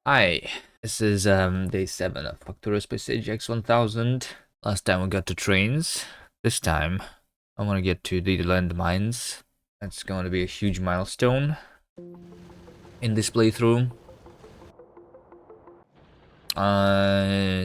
Hi, this is day 7 of Factorio Space Age x1000. Last time we got to trains. This time I want to get to the landmines. That's going to be a huge milestone in this playthrough.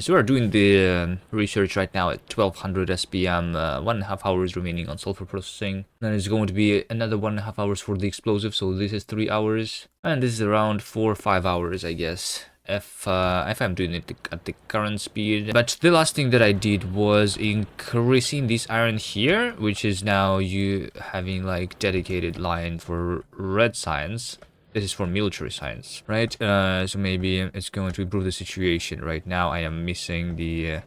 So we're doing the research right now at 1200 SPM, 1.5 hours remaining on sulfur processing. Then it's going to be another 1.5 hours for the explosive, so this is 3 hours. And this is around 4 or 5 hours, I guess, if I'm doing it at the current speed. But the last thing that I did was increasing this iron here, which is now you having like dedicated line for red science. This is for military science, right? So maybe it's going to improve the situation. Right now I am missing the,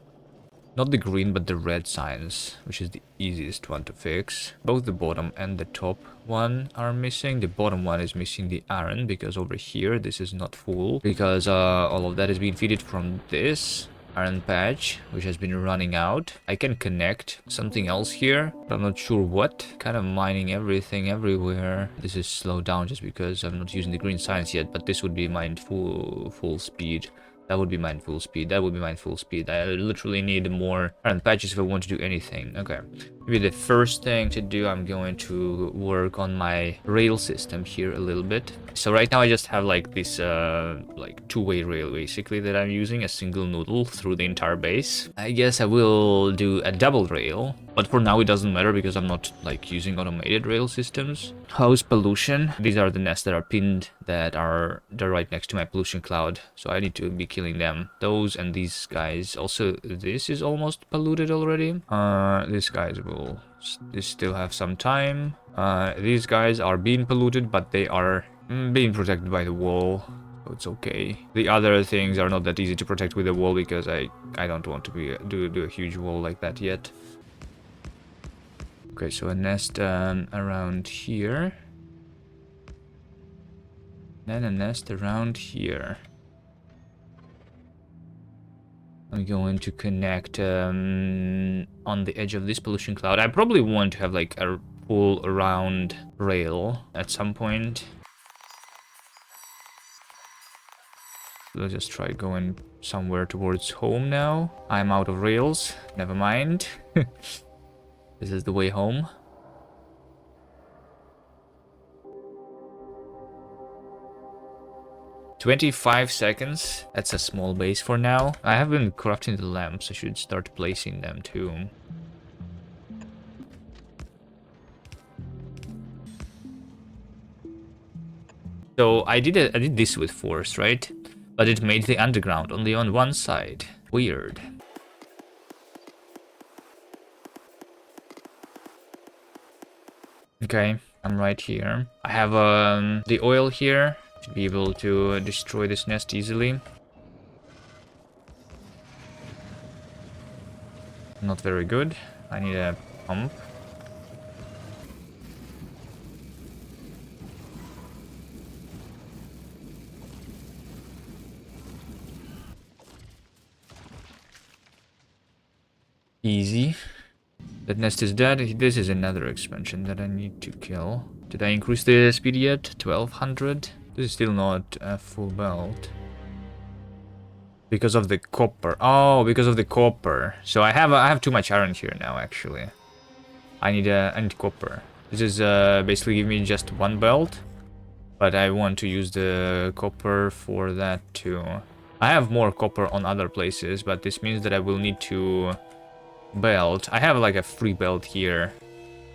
not the green, but the red science, which is the easiest one to fix. Both the bottom and the top one are missing. The bottom one is missing the iron, because over here this is not full, because all of that is being fed from this iron patch, which has been running out. I can connect something else here, but I'm not sure what. Kind of mining everything everywhere. This is slowed down just because I'm not using the green science yet, but this would be mined full speed. That would be mine full speed. That would be mine full speed. I literally need more iron patches if I want to do anything. Okay. Maybe the first thing to do, I'm going to work on my rail system here a little bit. So right now I just have like this like two-way rail basically that I'm using, a single noodle through the entire base. I guess I will do a double rail, but for now it doesn't matter because I'm not like using automated rail systems. How's pollution? These are the nests that are pinned, they're right next to my pollution cloud, so I need to be killing them. Those and these guys. Also, this is almost polluted already. These guys will still have some time. These guys are being polluted, but they are being protected by the wall, so it's okay. The other things are not that easy to protect with the wall because I don't want to do a huge wall like that yet. Okay, so a nest around here. Then a nest around here. I'm going to connect on the edge of this pollution cloud. I probably want to have like a full around rail at some point. Let's just try going somewhere towards home now. I'm out of rails. Never mind. This is the way home. "25 seconds. That's a small base for now. I have been crafting the lamps. I should start placing them too. So I did this with force, right? But it made the underground only on one side. Weird. Okay, I'm right here. I have the oil here to be able to destroy this nest easily. Not very good. I need a pump. Easy. That nest is dead. This is another expansion that I need to kill. Did I increase the speed yet? 1200? This is still not a full belt. Because of the copper. Oh, because of the copper. So I have too much iron here now, actually. I need copper. This is basically giving me just one belt. But I want to use the copper for that too. I have more copper on other places, but this means that I will need to belt. I have like a free belt here.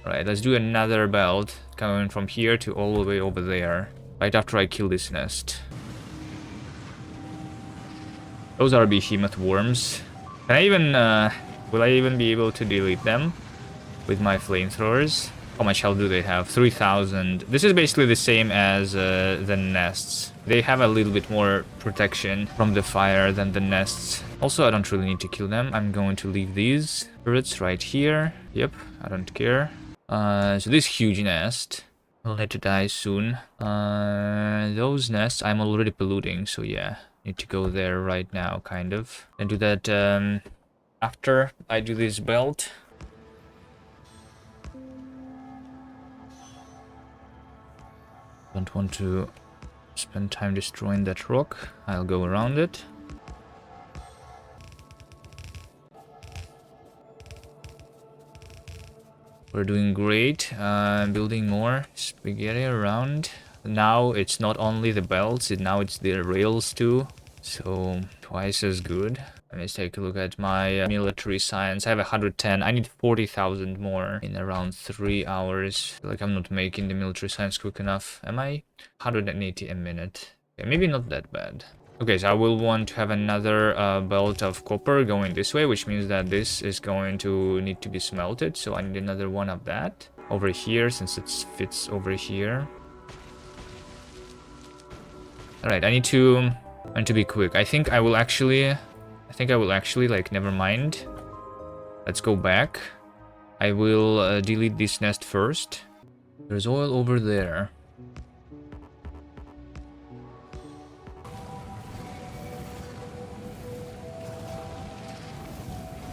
Right, let's do another belt coming from here to all the way over there. Right after I kill this nest. Those are behemoth worms. Can I even, will I even be able to delete them with my flamethrowers? How much health do they have? 3000. This is basically the same as the nests. They have a little bit more protection from the fire than the nests. Also, I don't really need to kill them. I'm going to leave these turrets right here. Yep, I don't care. So this huge nest will need to die soon. Those nests I'm already polluting, so yeah. Need to go there right now, kind of. And do that after I do this belt. Don't want to Spend time destroying that rock. I'll go around it. We're doing great. Building more spaghetti around. Now it's not only the belts, now it's the rails too. So twice as good. Let's take a look at my military science. I have 110. I need 40,000 more in around 3 hours. I feel like I'm not making the military science quick enough. Am I? 180 a minute. Yeah, maybe not that bad. Okay, so I will want to have another belt of copper going this way, which means that this is going to need to be smelted. So I need another one of that over here, since it fits over here. All right, I need to be quick. I think I will actually, like, never mind. Let's go back. I will delete this nest first. There's oil over there.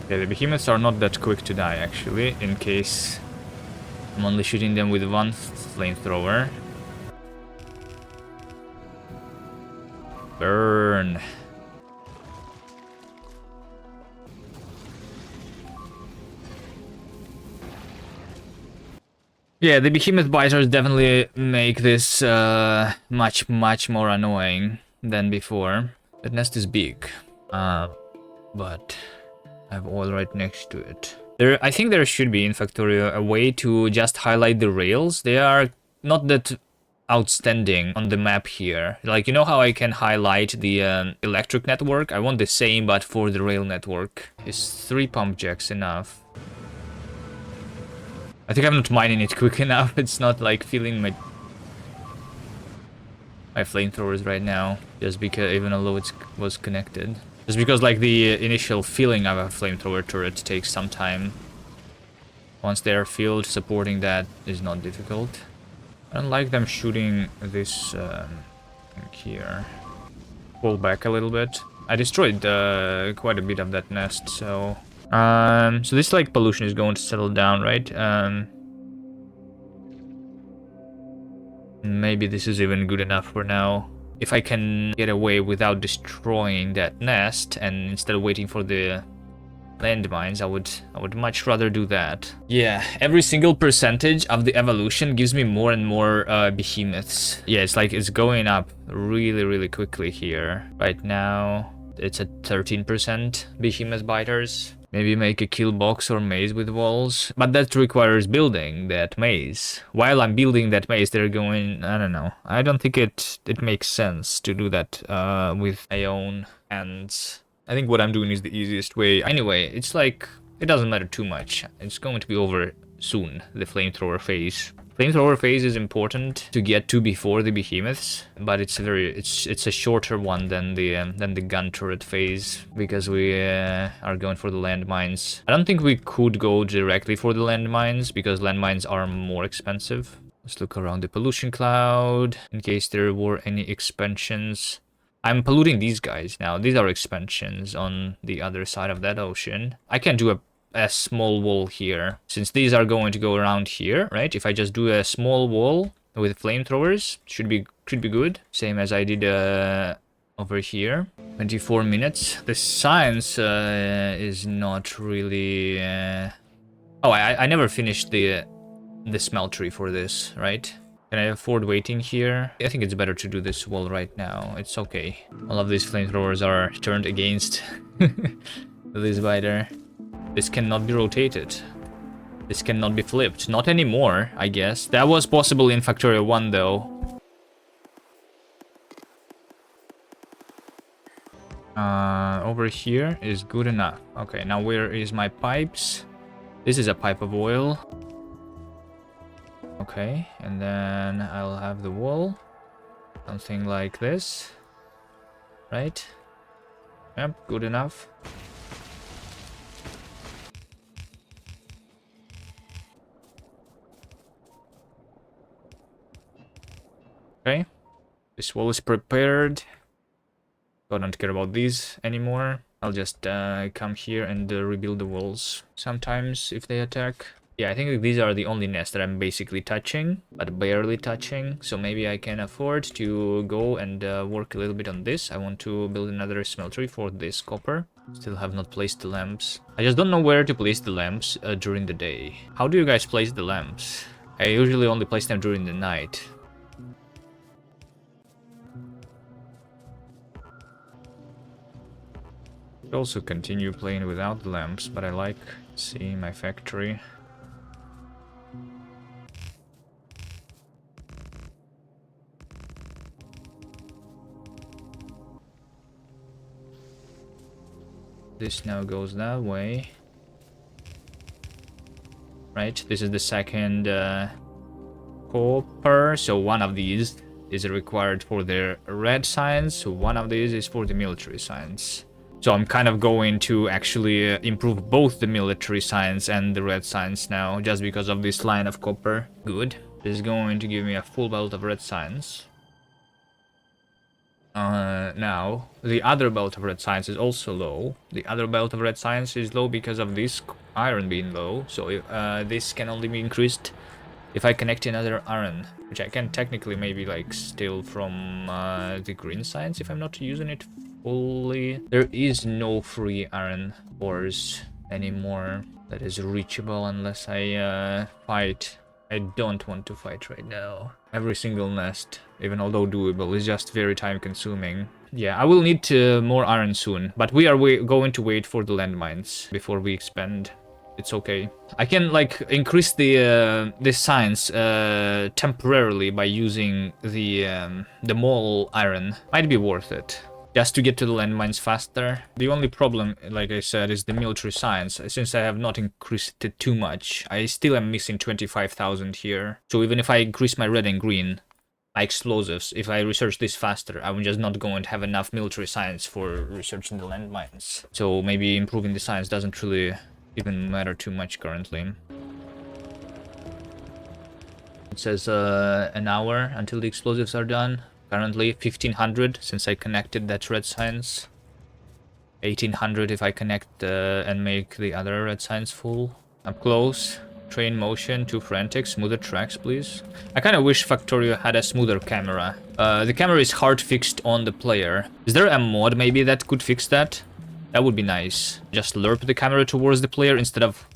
Yeah, the behemoths are not that quick to die, actually, in case I'm only shooting them with one flamethrower. Burn. Yeah, the behemoth biters definitely make this much more annoying than before. That nest is big, but I have oil right next to it. I think there should be in Factorio a way to just highlight the rails. They are not that outstanding on the map here. Like, you know how I can highlight the electric network? I want the same, but for the rail network. Is 3 pump jacks enough? I think I'm not mining it quick enough. It's not like feeling my flamethrowers right now, just because, even although it was connected. Just because, like, the initial feeling of a flamethrower turret takes some time. Once they are filled, supporting that is not difficult. I don't like them shooting this thing here. Pull back a little bit. I destroyed quite a bit of that nest, so... so this, like, pollution is going to settle down, right? Maybe this is even good enough for now. If I can get away without destroying that nest, and instead of waiting for the landmines, I would much rather do that. Yeah, every single percentage of the evolution gives me more and more behemoths. Yeah, it's like it's going up really quickly here. Right now, it's at 13% behemoth biters. Maybe make a kill box or maze with walls, but that requires building that maze. While I'm building that maze, they're going, I don't know. I don't think it makes sense to do that with my own hands. I think what I'm doing is the easiest way. Anyway, it's like, it doesn't matter too much. It's going to be over soon, the flamethrower phase. Flamethrower phase is important to get to before the behemoths, but it's a shorter one than the gun turret phase, because we are going for the landmines. I don't think we could go directly for the landmines, because landmines are more expensive. Let's look around the pollution cloud in case there were any expansions. I'm polluting these guys now. These are expansions on the other side of that ocean. I can do a small wall here, since these are going to go around here, right? If I just do a small wall with flamethrowers, should be good. Same as I did over here. 24 minutes. The science is not really... Oh, I never finished the smeltery for this, right? Can I afford waiting here? I think it's better to do this wall right now. It's okay. All of these flamethrowers are turned against this biter. This cannot be rotated. This cannot be flipped. Not anymore, I guess. That was possible in Factorio 1, though. Over here is good enough. Okay, now where is my pipes? This is a pipe of oil. Okay, and then I'll have the wall. Something like this. Right? Yep, good enough. Okay, this wall is prepared. I don't care about these anymore. I'll just come here and rebuild the walls sometimes if they attack. Yeah, I think these are the only nests that I'm basically touching, but barely touching. So maybe I can afford to go and work a little bit on this. I want to build another smeltery for this copper. Still have not placed the lamps. I just don't know where to place the lamps during the day. How do you guys place the lamps? I usually only place them during the night. Could also continue playing without the lamps, but I like seeing my factory. This now goes that way. Right, this is the second copper, so one of these is required for the red science, so one of these is for the military science. So I'm kind of going to actually improve both the military science and the red science now, just because of this line of copper. Good. This is going to give me a full belt of red science. Now, the other belt of red science is also low. The other belt of red science is low because of this iron being low. So this can only be increased if I connect another iron, which I can technically maybe like steal from the green science if I'm not using it fully. There is no free iron ores anymore that is reachable unless I fight. I don't want to fight right now. Every single nest, even although doable, is just very time consuming. Yeah, I will need more iron soon, but we are going to wait for the landmines before we expand. It's okay. I can like increase the science temporarily by using the mole iron. Might be worth it. Just to get to the landmines faster. The only problem, like I said, is the military science. Since I have not increased it too much, I still am missing 25,000 here. So even if I increase my red and green, my explosives, if I research this faster, I'm just not going to have enough military science for researching the landmines. So maybe improving the science doesn't really even matter too much currently. It says an hour until the explosives are done. Currently 1500 since I connected that red science. 1800 if I connect and make the other red science full. I'm close. Train motion, too frantic. Smoother tracks, please. I kind of wish Factorio had a smoother camera. The camera is hard fixed on the player. Is there a mod maybe that could fix that? That would be nice. Just lerp the camera towards the player instead of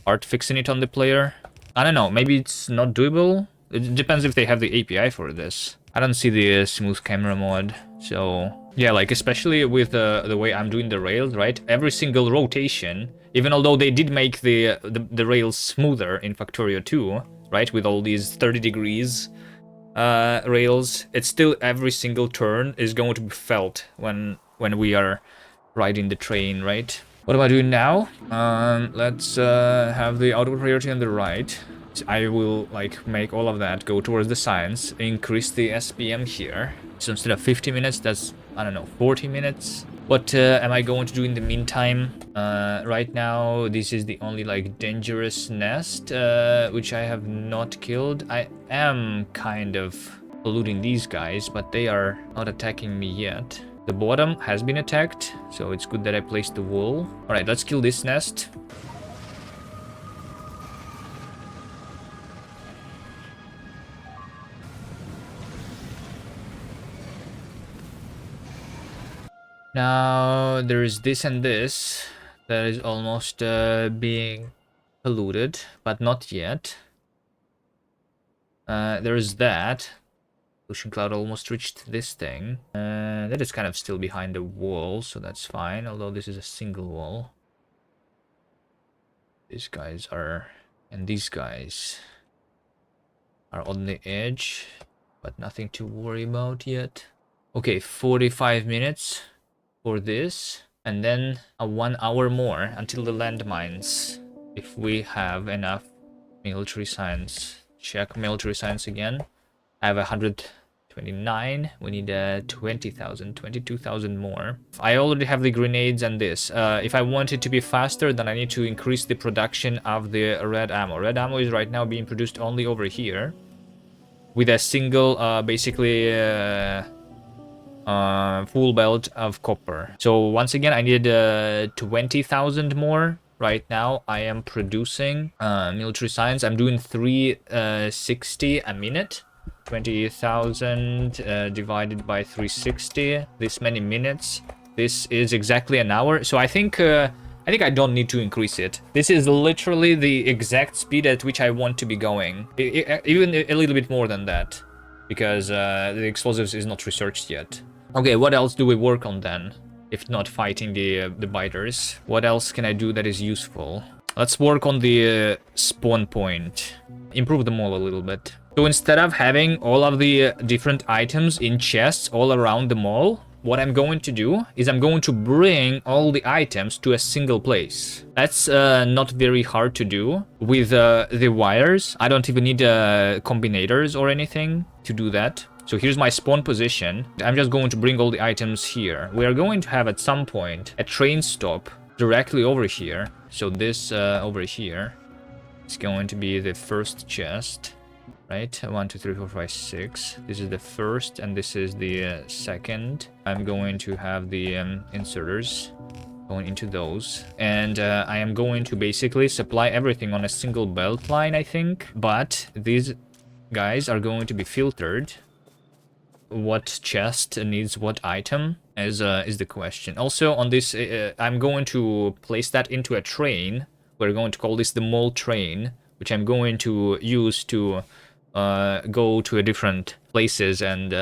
hard fixing it on the player. I don't know, maybe it's not doable. It depends if they have the API for this. I don't see the smooth camera mod, so yeah, like especially with the way I'm doing the rails, right? Every single rotation, even although they did make the rails smoother in Factorio 2, right? With all these 30 degrees rails, it's still every single turn is going to be felt when we are riding the train, right? What am I doing now? Let's have the auto priority on the right. I will like make all of that go towards the science, increase the SPM here. So instead of 50 minutes, that's, I don't know, 40 minutes. What am I going to do in the meantime? Right now, this is the only like dangerous nest, which I have not killed. I am kind of polluting these guys, but they are not attacking me yet. The bottom has been attacked, so it's good that I placed the wool. All right, let's kill this nest. Now there is this and this that is almost being polluted, but not yet. There is that. Ocean cloud almost reached this thing. That is kind of still behind the wall, so that's fine. Although this is a single wall. These guys are, and these guys are on the edge, but nothing to worry about yet. Okay, 45 minutes. For this, and then a 1 hour more until the landmines, if we have enough military science. Check military science again. I have 129. We need 20,000, 22,000 more. I already have the grenades and this. If I want it to be faster, then I need to increase the production of the red ammo. Red ammo is right now being produced only over here with a single basically full belt of copper. So once again, I need 20,000 more right now I am producing military science. I'm doing 360 a minute. 20,000 divided by 360. This many minutes. This is exactly an hour. So I think I don't need to increase it. This is literally the exact speed at which I want to be going. Even a little bit more than that, because the explosives is not researched yet. Okay, what else do we work on then? If not fighting the biters, what else can I do that is useful? Let's work on the spawn point. Improve the mall a little bit. So instead of having all of the different items in chests all around the mall, what I'm going to do is I'm going to bring all the items to a single place. That's not very hard to do with the wires. I don't even need combinators or anything to do that. So here's my spawn position. I'm just going to bring all the items here. We are going to have at some point a train stop directly over here. So this over here is going to be the first chest, right? 1, 2, 3, 4, 5, 6. This is the first and this is the second. I'm going to have the inserters going into those. And I am going to basically supply everything on a single belt line, I think. But these guys are going to be filtered. What chest needs what item is the question. Also on this, I'm going to place that into a train. We're going to call this the mall train, which I'm going to use to go to a different places and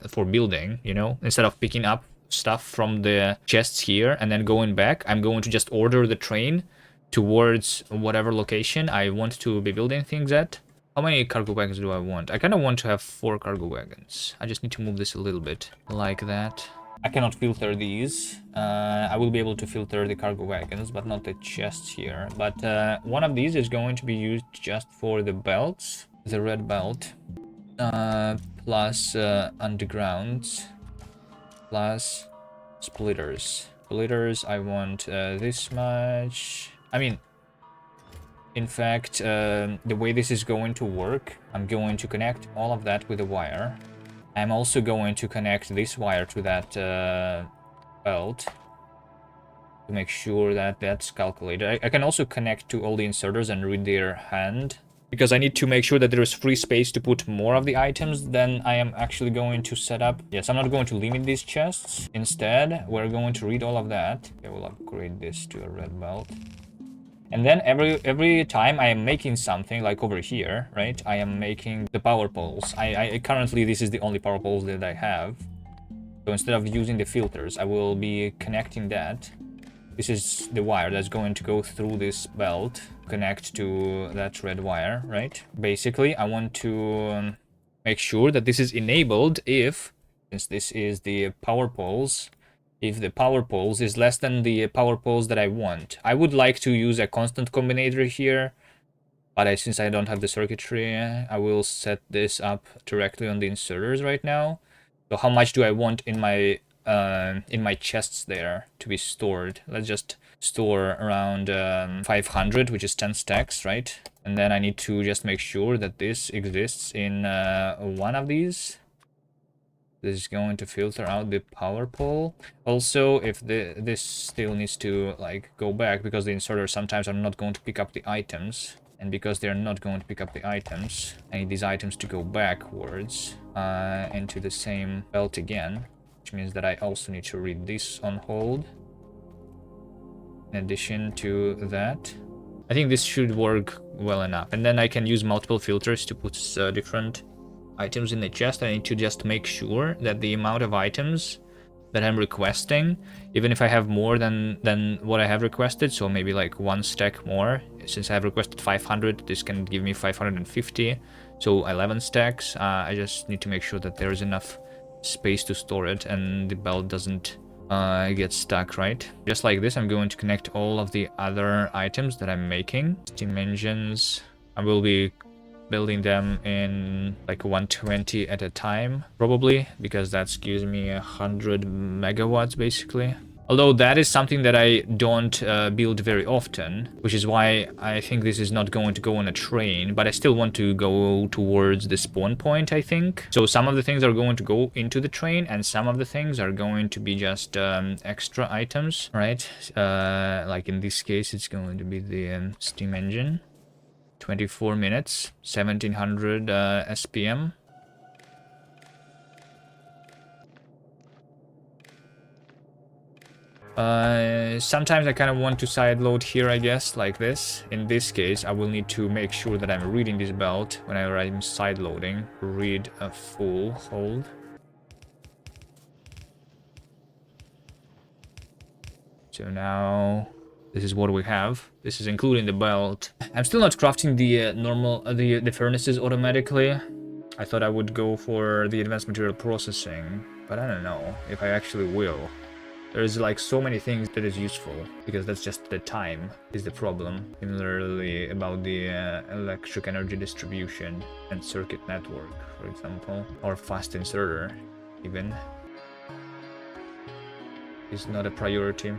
for building, you know, instead of picking up stuff from the chests here and then going back, I'm going to just order the train towards whatever location I want to be building things at. How many cargo wagons do I want? I kind of want to have 4 cargo wagons. I just need to move this a little bit like that. I cannot filter these. I will be able to filter the cargo wagons, but not the chests here. But one of these is going to be used just for the belts. The red belt. Plus undergrounds. Plus splitters. Splitters, I want this much. I mean... In fact, the way this is going to work, I'm going to connect all of that with a wire. I'm also going to connect this wire to that belt to make sure that that's calculated. I can also connect to all the inserters and read their hand, because I need to make sure that there is free space to put more of the items than I am actually going to set up. Yes, I'm not going to limit these chests. Instead, we're going to read all of that. Okay, we'll upgrade this to a red belt. And then every time I am making something, like over here, right, I am making the power poles. I currently, this is the only power poles that I have. So instead of using the filters, I will be connecting that. This is the wire that's going to go through this belt, connect to that red wire, right? Basically, I want to make sure that this is enabled if, since this is the power poles, if the power poles is less than the power poles that I want. I would like to use a constant combinator here, but since I don't have the circuitry, I will set this up directly on the inserters right now. So how much do I want in my chests there to be stored? Let's just store around 500, which is 10 stacks, right? And then I need to just make sure that this exists in one of these. This is going to filter out the power pole. Also, if this still needs to like go back, because the inserters sometimes are not going to pick up the items, and because they're not going to pick up the items, I need these items to go backwards into the same belt again, which means that I also need to read this on hold. In addition to that, I think this should work well enough, and then I can use multiple filters to put different items in the chest. I need to just make sure that the amount of items that I'm requesting, even if I have more than what I have requested, so maybe like 1 stack more, since I have requested 500, this can give me 550, so 11 stacks. I just need to make sure that there is enough space to store it and the belt doesn't get stuck, right? Just like this, I'm going to connect all of the other items that I'm making. Steam engines, I will be building them in like 120 at a time, probably, because that gives me 100 megawatts basically. Although that is something that I don't build very often, which is why I think this is not going to go on a train, but I still want to go towards the spawn point, I think. So some of the things are going to go into the train, and some of the things are going to be just extra items, right? Like in this case, it's going to be the steam engine. 24 minutes, 1700 SPM. Sometimes I kind of want to side load here, I guess, like this. In this case, I will need to make sure that I'm reading this belt whenever I'm side loading. Read a full hold. So now this is what we have. This is including the belt. I'm still not crafting the the furnaces automatically. I thought I would go for the advanced material processing, but I don't know if I actually will. There's like so many things that is useful, because that's just the time is the problem. Similarly about the electric energy distribution and circuit network, for example, or fast inserter even, is not a priority.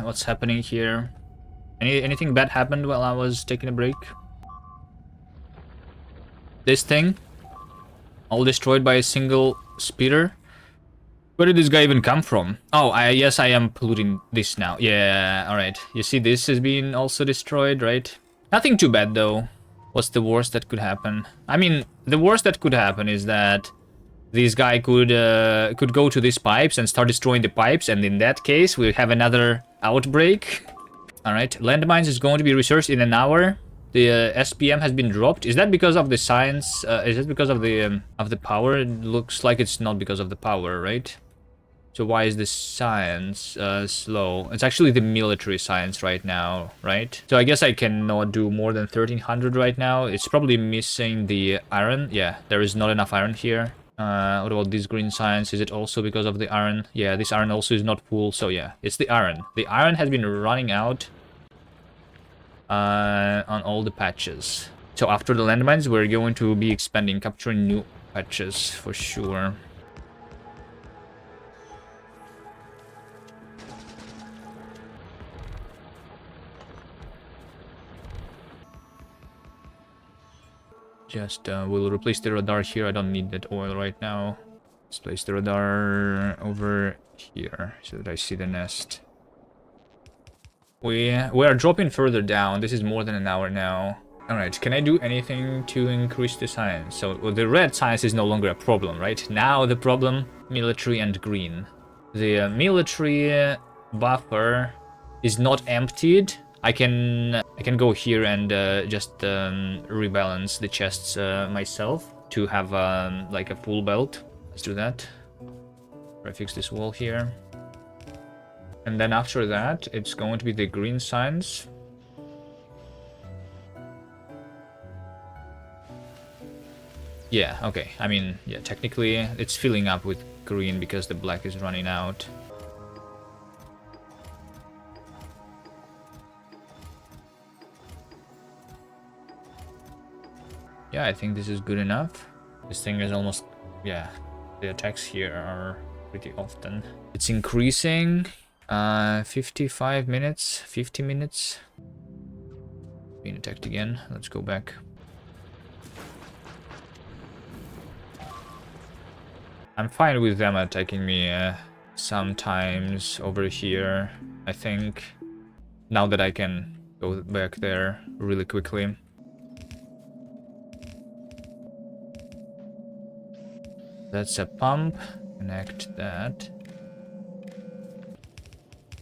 What's happening here? Anything bad happened while I was taking a break? This thing, all destroyed by a single speeder. Where did this guy even come from? Oh, yes, I am polluting this now. Yeah, all right. You see, this has been also destroyed, right? Nothing too bad though. What's the worst that could happen? I mean, the worst that could happen is that this guy could go to these pipes and start destroying the pipes, and in that case, we have another outbreak. All right, landmines is going to be researched in an hour. The SPM has been dropped. Is that because of the science? Is it because of the power? It looks like it's not because of the power, right? So why is the science slow? It's actually the military science right now, right? So I guess I cannot do more than 1300 right now. It's probably missing the iron. Yeah, there is not enough iron here. What about this green science? Is it also because of the iron? Yeah, this iron also is not full. So yeah, it's the iron. The iron has been running out on all the patches. So after the landmines, we're going to be expanding, capturing new patches for sure. Just we'll replace the radar here. I don't need that oil right now. Let's place the radar over here so that I see the nest. We are dropping further down. This is more than an hour now. Alright, can I do anything to increase the science? So well, the red science is no longer a problem, right? Now the problem, military and green. The military buffer is not emptied. I can go here and just rebalance the chests myself to have like a full belt. Let's do that. I fix this wall here. And then after that, it's going to be the green signs. Yeah, okay. I mean, yeah, technically it's filling up with green because the black is running out. Yeah, I think this is good enough. This thing is almost, yeah, the attacks here are pretty often. It's increasing. 55 minutes, 50 minutes. Being attacked again. Let's go back. I'm fine with them attacking me sometimes over here, I think. Now that I can go back there really quickly. That's a pump. Connect that.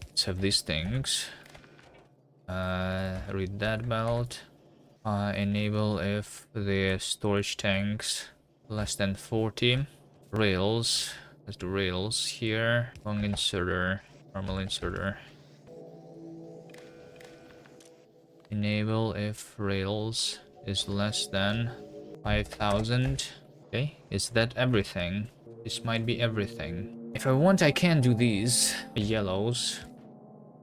Let's have these things. Read that belt. Enable if the storage tanks less than 40. Rails. Let's do rails here. Long inserter. Normal inserter. Enable if rails is less than 5000. Okay, is that everything? This might be everything. If I want, I can do these yellows.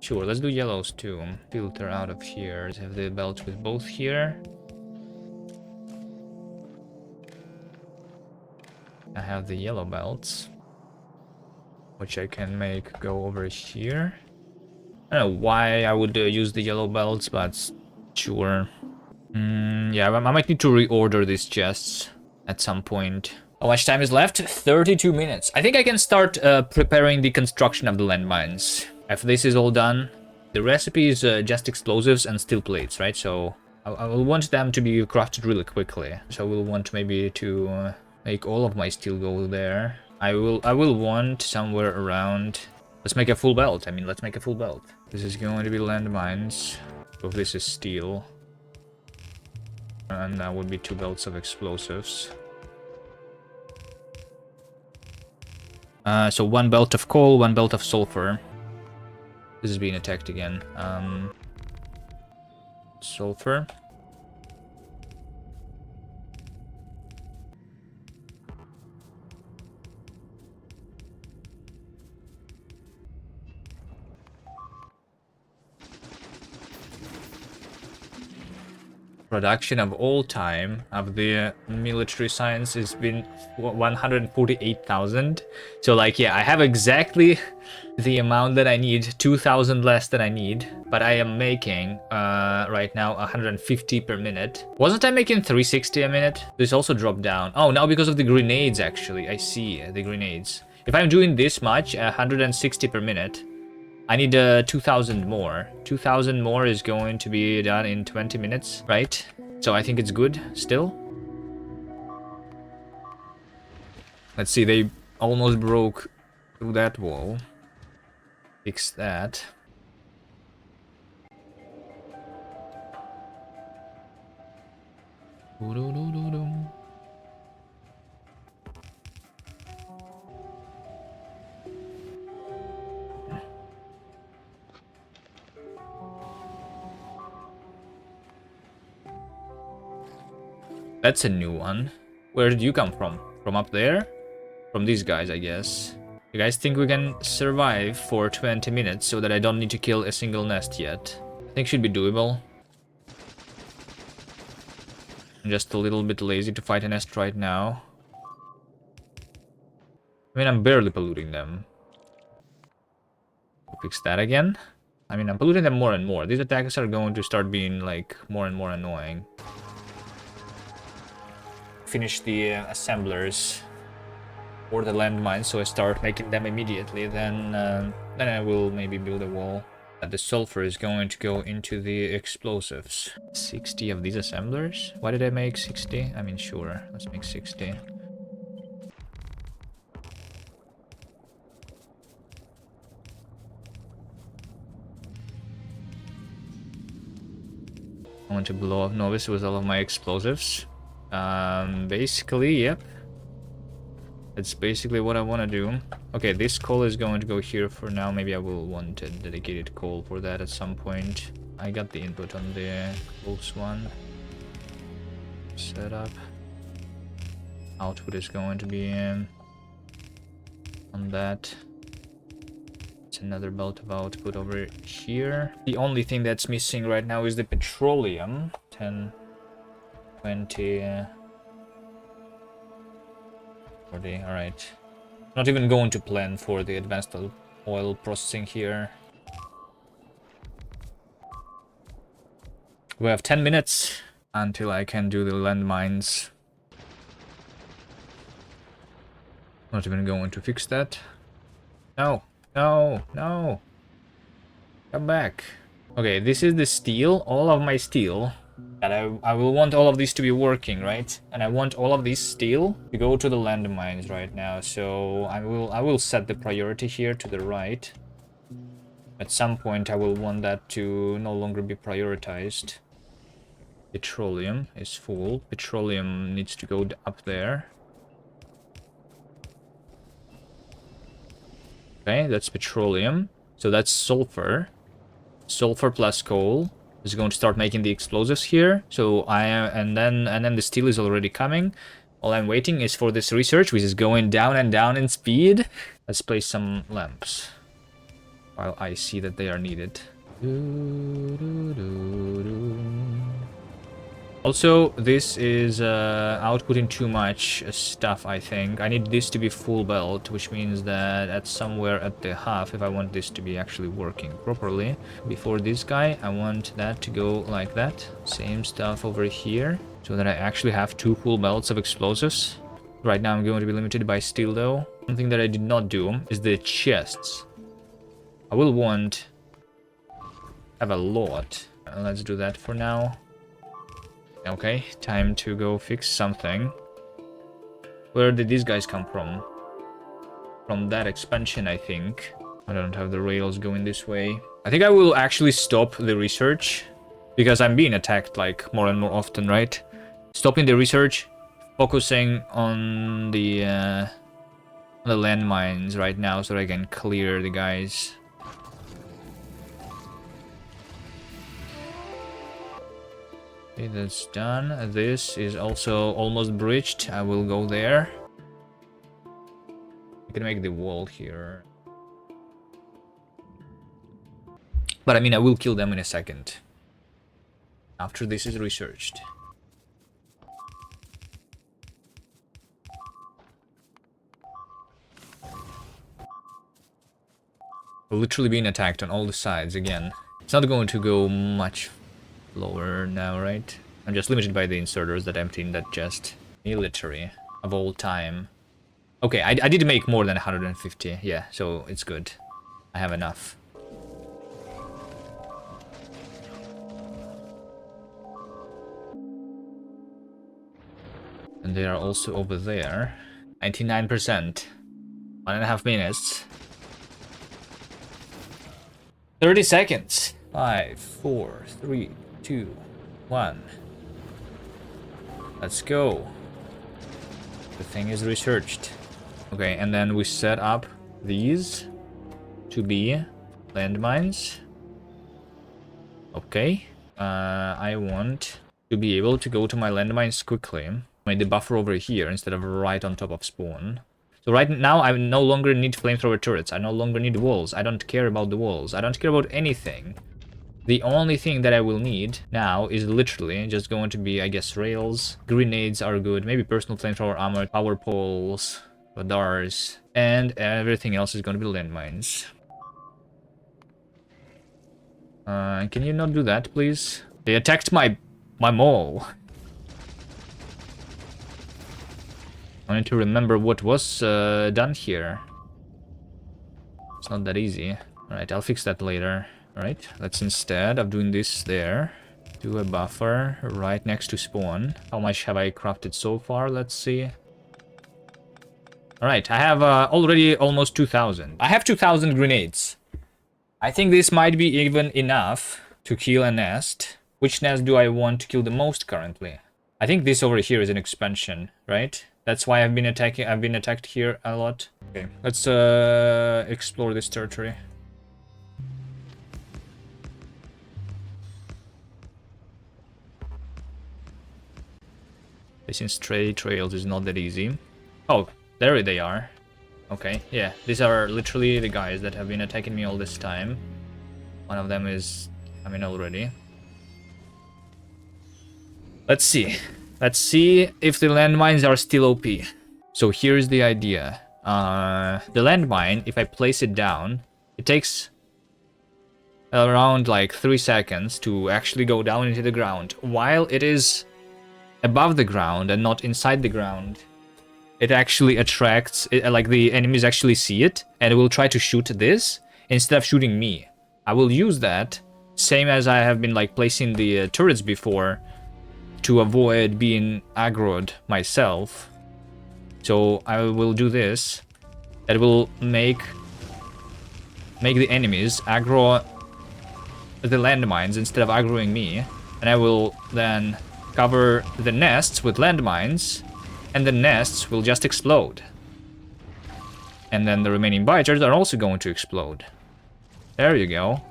Sure, let's do yellows too. Filter out of here. Let's have the belts with both here. I have the yellow belts, which I can make go over here. I don't know why I would use the yellow belts, but sure. Yeah, I might need to reorder these chests at some point. How much time is left? 32 minutes. I think I can start preparing the construction of the landmines. After this is all done, the recipe is just explosives and steel plates, right? So I will want them to be crafted really quickly. So I will want maybe to make all of my steel go there. I will want somewhere around. Let's make a full belt. I mean, let's make a full belt. This is going to be landmines. So this is steel. And that would be 2 belts of explosives. So 1 belt of coal, 1 belt of sulfur. This is being attacked again. Sulfur. Production of all time of the military science has been 148,000. So like, yeah, I have exactly the amount that I need, 2,000 less than I need, but I am making right now 150 per minute. Wasn't I making 360 a minute? This also dropped down. Oh, now because of the grenades, actually. I see the grenades. If I'm doing this much, 160 per minute, I need 2,000 more. 2,000 more is going to be done in 20 minutes, right? So I think it's good still. Let's see, they almost broke through that wall. Fix that. That's a new one. Where did you come from? From up there? From these guys, I guess. You guys think we can survive for 20 minutes so that I don't need to kill a single nest yet? I think should be doable. I'm just a little bit lazy to fight a nest right now. I mean, I'm barely polluting them. Fix that again. I mean, I'm polluting them more and more. These attacks are going to start being, like, more and more annoying. Finish the assemblers or the landmines, so I start making them immediately. Then I will maybe build a wall. The sulfur is going to go into the explosives. 60 of these assemblers? Why did I make 60? I mean, sure, let's make 60. I want to blow up Novice with all of my explosives. Basically, yep. That's basically what I want to do. Okay, this coal is going to go here for now. Maybe I will want a dedicated coal for that at some point. I got the input on the coals one. Set up. Output is going to be on that. It's another belt of output over here. The only thing that's missing right now is the petroleum. 10, 20... 40, alright. Not even going to plan for the advanced oil processing here. We have 10 minutes until I can do the landmines. Not even going to fix that. No, no, no. Come back. Okay, this is the steel, all of my steel. And I will want all of these to be working, right? And I want all of this steel to go to the landmines right now. So I will set the priority here to the right. At some point I will want that to no longer be prioritized. Petroleum is full. Petroleum needs to go up there. Okay, that's petroleum. So that's sulfur. Sulfur plus coal is going to start making the explosives here. So and then the steel is already coming. All I'm waiting is for this research, which is going down and down in speed. Let's place some lamps while I see that they are needed. Also, this is outputting too much stuff, I think. I need this to be full belt, which means that at somewhere at the half, if I want this to be actually working properly. Before this guy, I want that to go like that. Same stuff over here, so that I actually have 2 full belts of explosives. Right now I'm going to be limited by steel though. One thing that I did not do is the chests. I will want... have a lot. Let's do that for now. Okay, time to go fix something. Where did these guys come from? From that expansion, I think. I don't have the rails going this way. I think I will actually stop the research, because I'm being attacked like more and more often, right? Stopping the research, focusing on the landmines right now so that I can clear the guys. Okay, that's done. This is also almost bridged. I will go there. I can make the wall here. But I mean, I will kill them in a second. After this is researched. We're literally being attacked on all the sides again. It's not going to go much lower now, right? I'm just limited by the inserters that empty in that chest. Military of all time. Okay, I did make more than 150, yeah, so it's good. I have enough. And they are also over there. 99%. 1.5 minutes. 30 seconds. 5, 4, 3, 2, 1. Let's go. The thing is researched. Okay, and then we set up these to be landmines. Okay. I want to be able to go to my landmines quickly. Make the buffer over here instead of right on top of spawn. So right now I no longer need flamethrower turrets. I no longer need walls. I don't care about the walls. I don't care about anything. The only thing that I will need now is literally just going to be, I guess, rails. Grenades are good. Maybe personal flamethrower armor, power poles, radars, and everything else is going to be landmines. Can you not do that, please? They attacked my mall. I need to remember what was done here. It's not that easy. Alright, I'll fix that later. Alright, let's instead of doing this there, do a buffer right next to spawn. How much have I crafted so far? Let's see. Alright, I have already almost 2,000. I have 2,000 grenades. I think this might be even enough to kill a nest. Which nest do I want to kill the most currently? I think this over here is an expansion, right? That's why I've been attacked here a lot. Okay, let's explore this territory. Placing stray trails is not that easy. Oh, there they are. Okay, yeah, these are literally the guys that have been attacking me all this time. One of them is coming already. Let's see. Let's see if the landmines are still OP. So here's the idea. The landmine, if I place it down, it takes around like 3 seconds to actually go down into the ground. While it is above the ground and not inside the ground, it actually attracts, like the enemies actually see it, and it will try to shoot this instead of shooting me. I will use that, same as I have been like placing the turrets before, to avoid being aggroed myself. So I will do this. That will make the enemies aggro the landmines instead of aggroing me. And I will then cover the nests with landmines, and the nests will just explode. And then the remaining biters are also going to explode. There you go.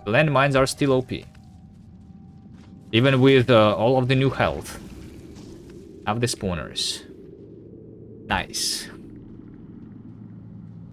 The landmines are still OP. Even with all of the new health of the spawners. Nice.